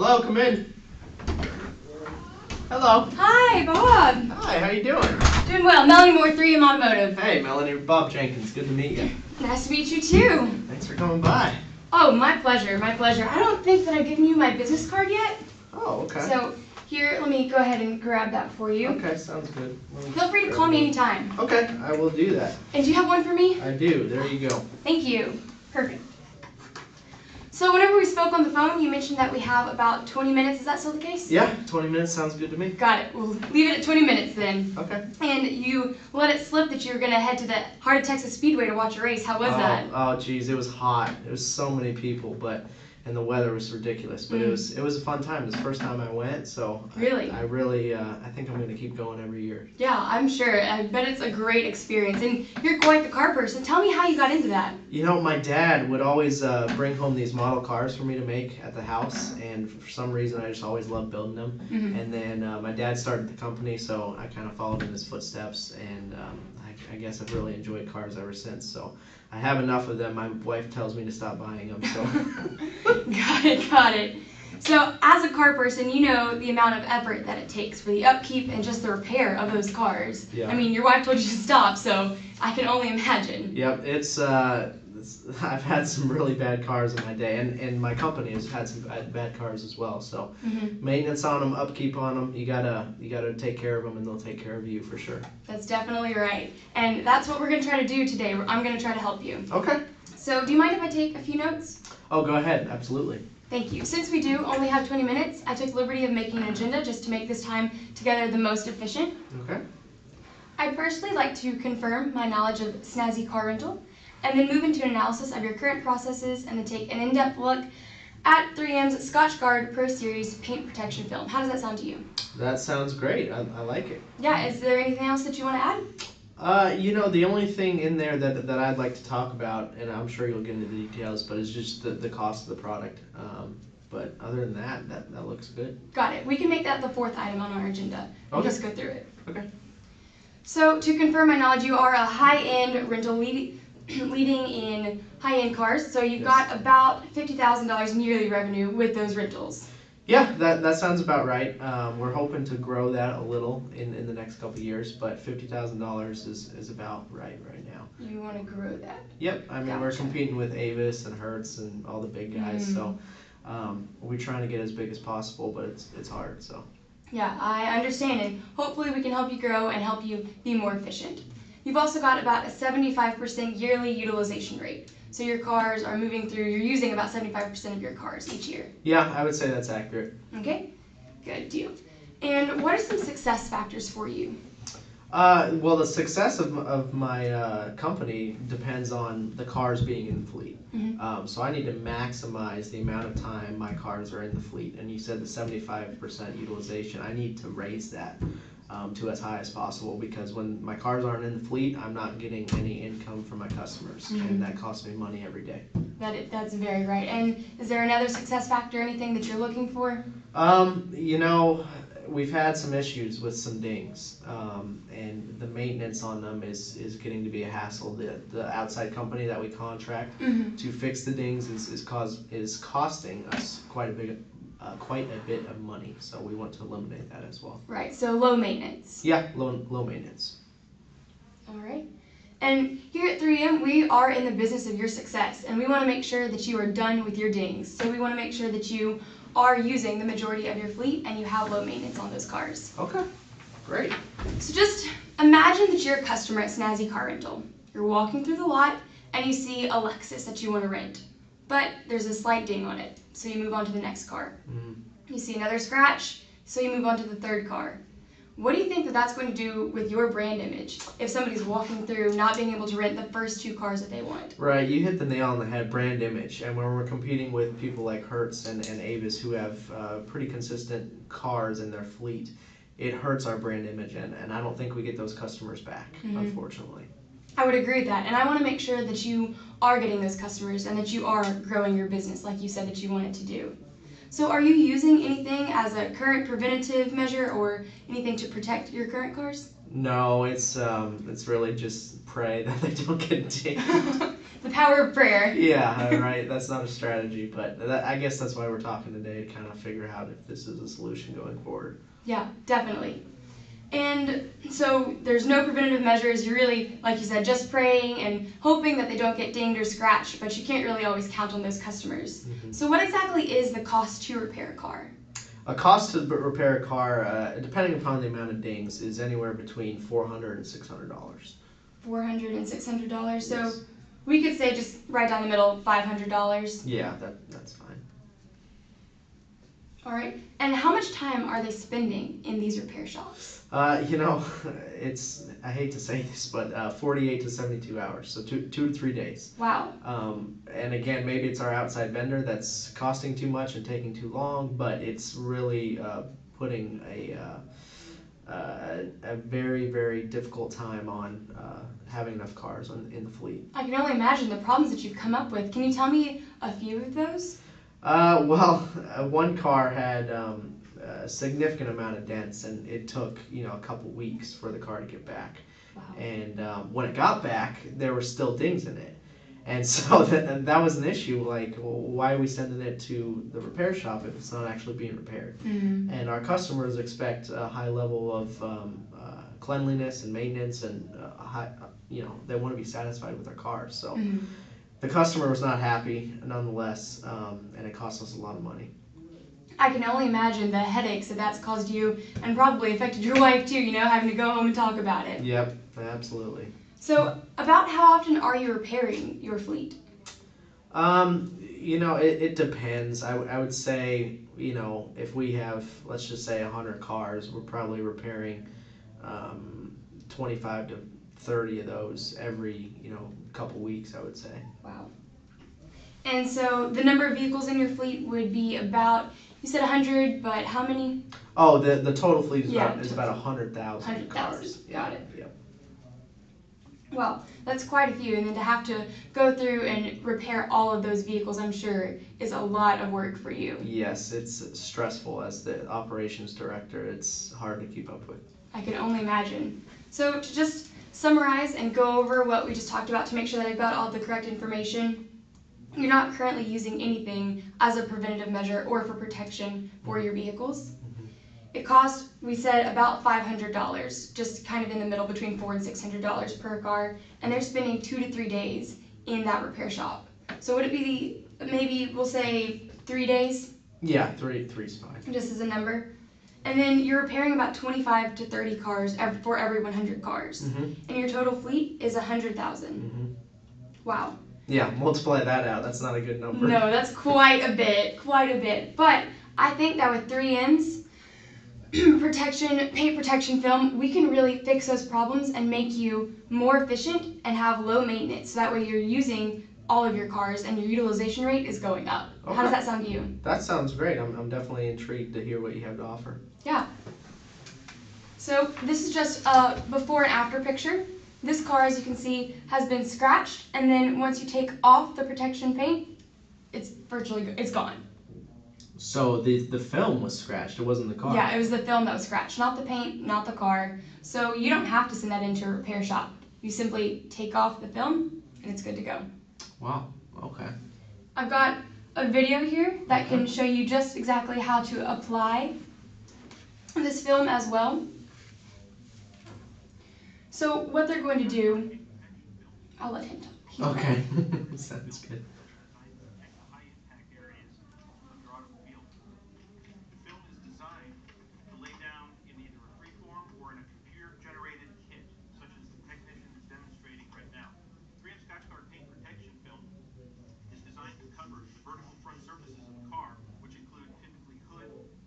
Hello, come in. Hello. Hi, Bob. Hi, how you doing? Doing well. Melanie Moore, 3M Automotive. Hey, Melanie, Bob Jenkins. Good to meet you. Nice to meet you, too. Thanks for coming by. Oh, my pleasure, my pleasure. I don't think that I've given you my business card yet. Oh, okay. So, here, let me go ahead and grab that for you. Okay, sounds good. Feel free to call me anytime. Okay, I will do that. And do you have one for me? I do. There you go. Thank you. Perfect. So whenever we spoke on the phone, you mentioned that we have about 20 minutes. Is that still the case? Yeah, 20 minutes sounds good to me. Got it. We'll leave it at 20 minutes then. Okay. And you let it slip that you were going to head to the Heart of Texas Speedway to watch a race. How was that? Oh, geez, it was hot. There was so many people, and the weather was ridiculous. But it was a fun time. It was the first time I went, so really, I think I'm going to keep going every year. Yeah, I'm sure. I bet it's a great experience. And you're quite the car person. Tell me how you got into that. You know, my dad would always bring home these model cars for me to make at the house, and for some reason I just always loved building them. And then my dad started the company, so I kind of followed in his footsteps, and I guess I've really enjoyed cars ever since. So I have enough of them. My wife tells me to stop buying them. So. Got it. So as a car person, you know the amount of effort that it takes for the upkeep and just the repair of those cars. Yeah. I mean, your wife told you to stop, so I can only imagine. Yep, I've had some really bad cars in my day, and my company has had some bad cars as well. So maintenance on them, upkeep on them, you gotta take care of them, and they'll take care of you for sure. That's definitely right, and that's what we're gonna try to do today. I'm gonna try to help you. Okay. So do you mind if I take a few notes? Oh, go ahead. Absolutely. Thank you. Since we do only have 20 minutes, I took the liberty of making an agenda just to make this time together the most efficient. Okay. I'd firstly like to confirm my knowledge of snazzy car rental, and then move into an analysis of your current processes, and then take an in-depth look at 3M's Scotch Guard Pro Series paint protection film. How does that sound to you? That sounds great. I like it. Yeah, is there anything else that you want to add? You know, the only thing in there that I'd like to talk about, and I'm sure you'll get into the details, but it's just the cost of the product. But other than that looks good. Got it. We can make that the fourth item on our agenda and just go through it. Okay. So to confirm my knowledge, you are a high-end rental leading in high-end cars. So you've got about $50,000 in yearly revenue with those rentals. Yeah, that sounds about right. We're hoping to grow that a little in the next couple of years, but $50,000 is about right now. You want to grow that? Yep. I mean, we're competing with Avis and Hertz and all the big guys, so we're trying to get as big as possible, but it's hard. So. Yeah, I understand, and hopefully we can help you grow and help you be more efficient. You've also got about a 75% yearly utilization rate. So your cars are moving through, you're using about 75% of your cars each year. Yeah, I would say that's accurate. Okay, good deal. And what are some success factors for you? Well, the success of my company depends on the cars being in the fleet. So I need to maximize the amount of time my cars are in the fleet. And you said the 75% utilization. I need to raise that to as high as possible, because when my cars aren't in the fleet, I'm not getting any income from my customers, and that costs me money every day. That's very right. And is there another success factor, anything that you're looking for? You know, we've had some issues with some dings, and the maintenance on them is getting to be a hassle. The outside company that we contract to fix the dings is costing us quite a bit of money, so we want to eliminate that as well. Right, so low maintenance. Yeah, low maintenance. All right. And here at 3M, we are in the business of your success, and we want to make sure that you are done with your dings. So we want to make sure that you are using the majority of your fleet and you have low maintenance on those cars. Okay, great. So just imagine that you're a customer at Snazzy Car Rental. You're walking through the lot and you see a Lexus that you want to rent, but there's a slight ding on it, so you move on to the next car. You see another scratch, so you move on to the third car. What do you think that that's going to do with your brand image if somebody's walking through not being able to rent the first two cars that they want? Right, you hit the nail on the head, brand image. And when we're competing with people like Hertz and Avis who have pretty consistent cars in their fleet, it hurts our brand image, and I don't think we get those customers back, unfortunately. I would agree with that, and I want to make sure that you are getting those customers and that you are growing your business like you said that you wanted to do. So are you using anything as a current preventative measure or anything to protect your current cars? No, it's really just pray that they don't get dinged. The power of prayer. Yeah, right. That's not a strategy, but I guess that's why we're talking today, to kind of figure out if this is a solution going forward. Yeah, definitely. And so there's no preventative measures. You're really, like you said, just praying and hoping that they don't get dinged or scratched, but you can't really always count on those customers. Mm-hmm. So what exactly is the cost to repair a car? A cost to repair a car, depending upon the amount of dings, is anywhere between $400 and $600. $400 and $600. So Yes. we could say just right down the middle, $500. Yeah, that's fine. All right. And how much time are they spending in these repair shops? I hate to say this, but 48 to 72 hours, so 2 to 3 days. Wow. And again, maybe it's our outside vendor that's costing too much and taking too long, but it's really putting a very, very difficult time on having enough cars in the fleet. I can only imagine the problems that you've come up with. Can you tell me a few of those? One car had a significant amount of dents, and it took a couple weeks for the car to get back. Wow. And when it got back, there were still dings in it, and so that was an issue. Like, well, why are we sending it to the repair shop if it's not actually being repaired? Mm-hmm. And our customers expect a high level of cleanliness and maintenance, and they want to be satisfied with their cars. So. Mm-hmm. The customer was not happy, nonetheless, and it cost us a lot of money. I can only imagine the headaches that that's caused you, and probably affected your wife too, having to go home and talk about it. Yep, absolutely. So, about how often are you repairing your fleet? It depends. I would say, if we have, let's just say 100 cars, we're probably repairing 25 to 30 of those every, couple weeks, I would say. Wow. And so the number of vehicles in your fleet would be about, you said 100, but how many? Oh, the total fleet is Yeah, is about 100,000 cars. Got it. Yep. Well, that's quite a few, and then to have to go through and repair all of those vehicles, I'm sure, is a lot of work for you. Yes, it's stressful. As the operations director, it's hard to keep up with. I can only imagine. So to just summarize and go over what we just talked about to make sure that I've got all the correct information, you're not currently using anything as a preventative measure or for protection for your vehicles. Mm-hmm. It costs, we said, about $500, just kind of in the middle between $400 and $600 per car, and they're spending 2 to 3 days in that repair shop. So would it be maybe we'll say 3 days? Yeah, three's fine. Just as a number. And then you're repairing about 25 to 30 cars for every 100 cars. Mm-hmm. And your total fleet is 100,000. Mm-hmm. Wow. Yeah, multiply that out. That's not a good number. No, that's quite a bit. But I think that with 3Ms, paint protection film, we can really fix those problems and make you more efficient and have low maintenance. So that way you're using all of your cars and your utilization rate is going up. Okay. How does that sound to you? That sounds great. I'm definitely intrigued to hear what you have to offer. Yeah. So this is just a before and after picture. This car, as you can see, has been scratched, and then once you take off the protection paint, it's gone. So the film was scratched. It wasn't the car. Yeah, it was the film that was scratched, not the paint, not the car. So you don't have to send that into a repair shop. You simply take off the film, and it's good to go. Wow. Okay. I've got a video here that can show you just exactly how to apply this film as well. So what they're going to do, I'll let him talk. Okay. Sounds good.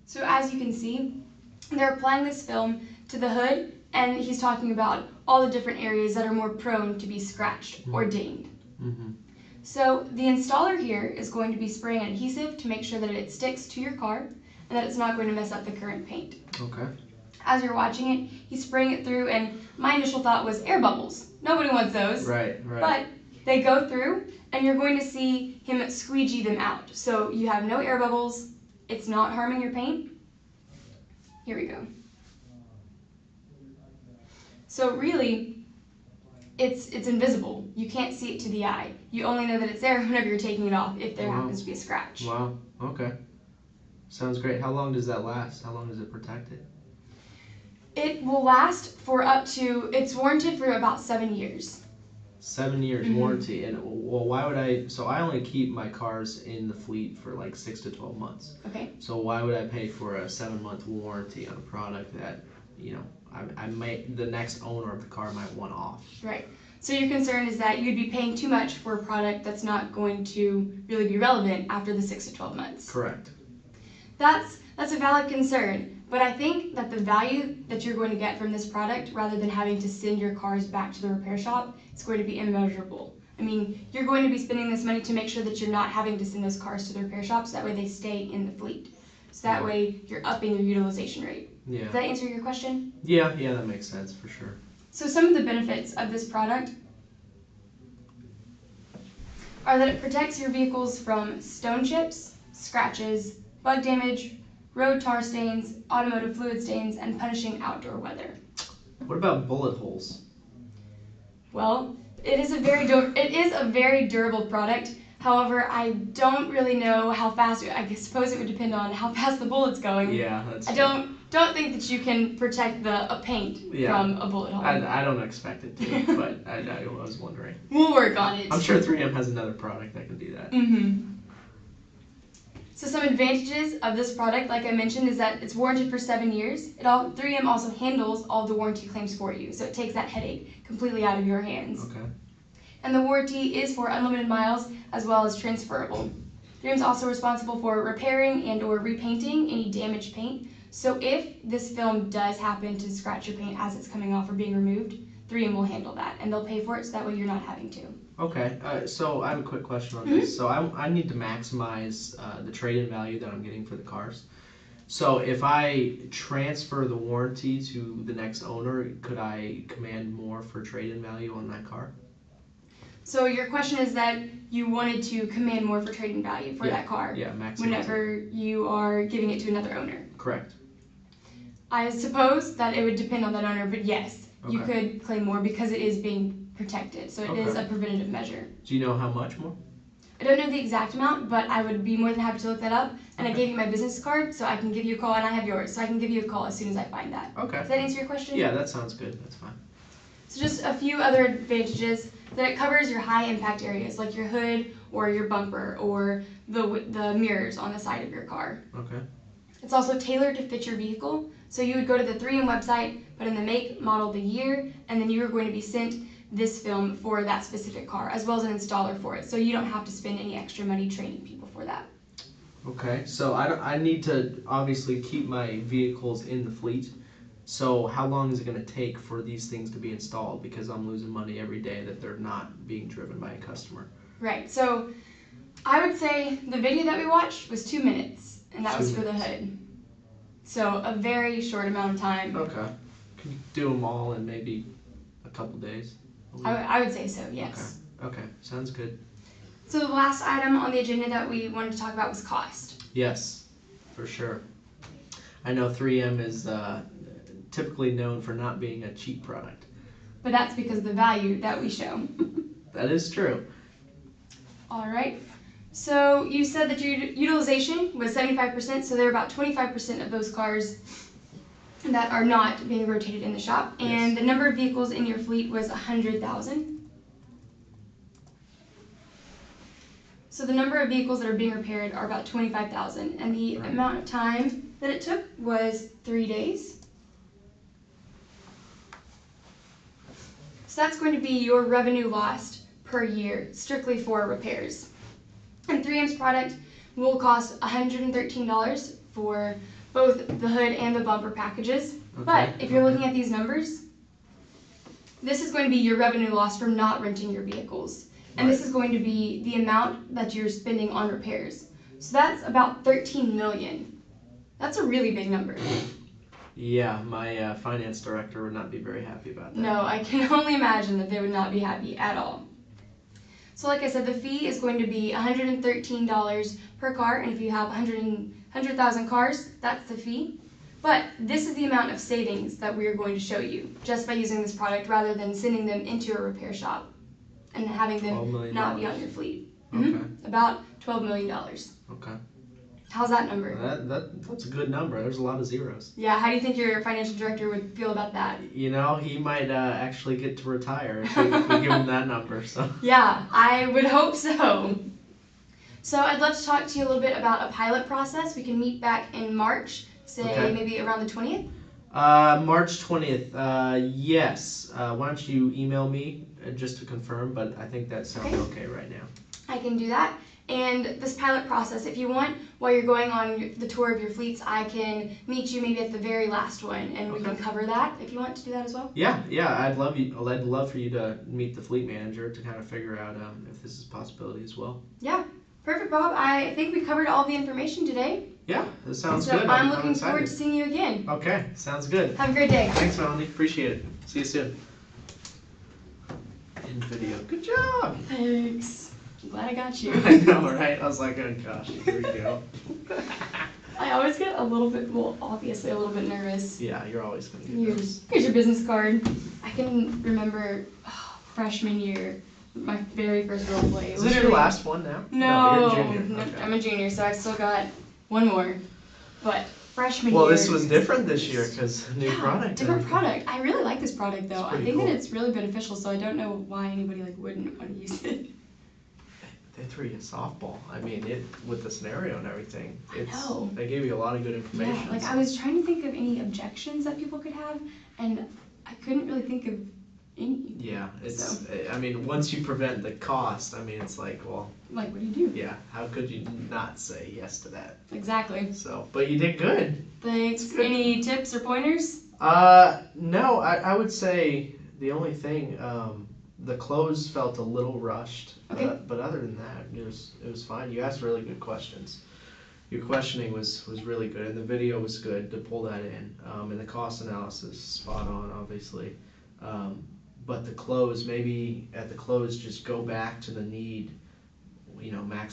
So as you can see, they're applying this film to the hood, and he's talking about all the different areas that are more prone to be scratched or dinged. Mm-hmm. So the installer here is going to be spraying an adhesive to make sure that it sticks to your car and that it's not going to mess up the current paint. Okay. As you're watching it, he's spraying it through, and my initial thought was air bubbles. Nobody wants those. Right. But they go through, and you're going to see him squeegee them out. So you have no air bubbles. It's not harming your paint. Here we go. So really, it's invisible. You can't see it to the eye. You only know that it's there whenever you're taking it off, if there happens to be a scratch. Wow, okay. Sounds great. How long does that last? How long does it protect it? It will last for it's warranted for about 7 years. 7 years warranty. And well, why would so I only keep my cars in the fleet for like 6 to 12 months. Okay. So why would I pay for a 7-month warranty on a product that, the next owner of the car might want off? Right. So your concern is that you'd be paying too much for a product that's not going to really be relevant after the 6 to 12 months. Correct. That's a valid concern, but I think that the value that you're going to get from this product, rather than having to send your cars back to the repair shop, is going to be immeasurable. I mean, you're going to be spending this money to make sure that you're not having to send those cars to the repair shop, so that way they stay in the fleet. So that way you're upping your utilization rate. Yeah. Does that answer your question? Yeah, that makes sense for sure. So some of the benefits of this product are that it protects your vehicles from stone chips, scratches, bug damage, road tar stains, automotive fluid stains, and punishing outdoor weather. What about bullet holes? Well, it is a very durable product. However, I don't really know how fast. I suppose it would depend on how fast the bullet's going. Yeah, that's I don't think that you can protect a paint from a bullet hole. I don't expect it to, but I was wondering. We'll work on it. I'm sure 3M has another product that can do that. So some advantages of this product, like I mentioned, is that it's warranted for 7 years. 3M also handles all the warranty claims for you, so it takes that headache completely out of your hands. Okay. And the warranty is for unlimited miles as well as transferable. 3M is also responsible for repairing and or repainting any damaged paint. So if this film does happen to scratch your paint as it's coming off or being removed, 3M will handle that, and they'll pay for it so that way you're not having to. Okay, so I have a quick question on this. So I need to maximize the trade-in value that I'm getting for the cars. So if I transfer the warranty to the next owner, could I command more for trade-in value on that car? So your question is that you wanted to command more for trade-in value for that car whenever you are giving it to another owner? Correct. I suppose that it would depend on that owner, but yes, you could claim more because it is being protected, so it is a preventative measure. Do you know how much more? I don't know the exact amount, but I would be more than happy to look that up. And I gave you my business card, so I can give you a call, and I have yours, so I can give you a call as soon as I find that. Okay. Does that answer your question? Yeah, that sounds good. That's fine. So just a few other advantages, that it covers your high impact areas, like your hood or your bumper or the mirrors on the side of your car. Okay. It's also tailored to fit your vehicle, so you would go to the 3M website, put in the make, model, the year, and then you are going to be sent this film for that specific car, as well as an installer for it, so you don't have to spend any extra money training people for that. Okay, so I need to obviously keep my vehicles in the fleet. So how long is it going to take for these things to be installed? Because I'm losing money every day that they're not being driven by a customer. Right, so I would say the video that we watched was 2 minutes, and that was for the hood. So a very short amount of time. Okay. Can you do them all in maybe a couple days? I would say so, yes. Okay, sounds good. So the last item on the agenda that we wanted to talk about was cost. Yes, for sure. I know 3M is typically known for not being a cheap product. But that's because of the value that we show. That is true. All right. So you said that your utilization was 75%, so there are about 25% of those cars that are not being rotated in the shop, and the number of vehicles in your fleet was 100,000. So the number of vehicles that are being repaired are about 25,000, and the amount of time that it took was 3 days. So that's going to be your revenue lost per year, strictly for repairs. And 3M's product will cost $113 for both the hood and the bumper packages. Okay. But if you're looking at these numbers, this is going to be your revenue loss from not renting your vehicles. And this is going to be the amount that you're spending on repairs. So that's about $13 million. That's a really big number. Yeah, my finance director would not be very happy about that. No, I can only imagine that they would not be happy at all. So like I said, the fee is going to be $113 per car, and if you have 100,000 cars, that's the fee. But this is the amount of savings that we're going to show you just by using this product rather than sending them into a repair shop and having them not be on your fleet. Okay. About $12 million. Okay. How's that number? That's a good number. There's a lot of zeros. Yeah, how do you think your financial director would feel about that? You know, he might actually get to retire if we give him that number. So. Yeah, I would hope so. So I'd love to talk to you a little bit about a pilot process. We can meet back in March, say maybe around the 20th. March 20th. Yes. Why don't you email me just to confirm? But I think that sounds okay right now. I can do that. And this pilot process, if you want, while you're going on the tour of your fleets, I can meet you maybe at the very last one, and we can cover that if you want to do that as well. Yeah. I'd love for you to meet the fleet manager to kind of figure out if this is a possibility as well. Yeah. Perfect, Bob. I think we covered all the information today. Yeah, that sounds good. So I'm looking forward to seeing you again. Okay, sounds good. Have a great day. Thanks, Melanie. Appreciate it. See you soon. In video. Good job. Thanks. I'm glad I got you. I know, right? I was like, oh gosh, here we go. I always get a little bit, obviously a little bit nervous. Yeah, you're always going to get nervous. Here's your business card. I can remember freshman year, my very first role play. Is this your last one now? No, you're a junior. Okay. I'm a junior, so I've still got one more. But freshman year. Well, year. this was different this year because new product. Different product. I really like this product though. I think cool. that it's really beneficial, so I don't know why anybody wouldn't want to use it. They threw you a softball. I mean, with the scenario and everything. I know. They gave you a lot of good information. Yeah, I was trying to think of any objections that people could have, and I couldn't really think of any. Yeah, I mean, once you prevent the cost, I mean, it's like, well. Like, what do you do? Yeah, how could you not say yes to that? Exactly. So, but you did good. Thanks. Any tips or pointers? No, I would say the only thing, the close felt a little rushed, but other than that, it was fine. You asked really good questions. Your questioning was really good, and the video was good to pull that in, and the cost analysis spot on, obviously. But the close, maybe at the close, just go back to the need, max.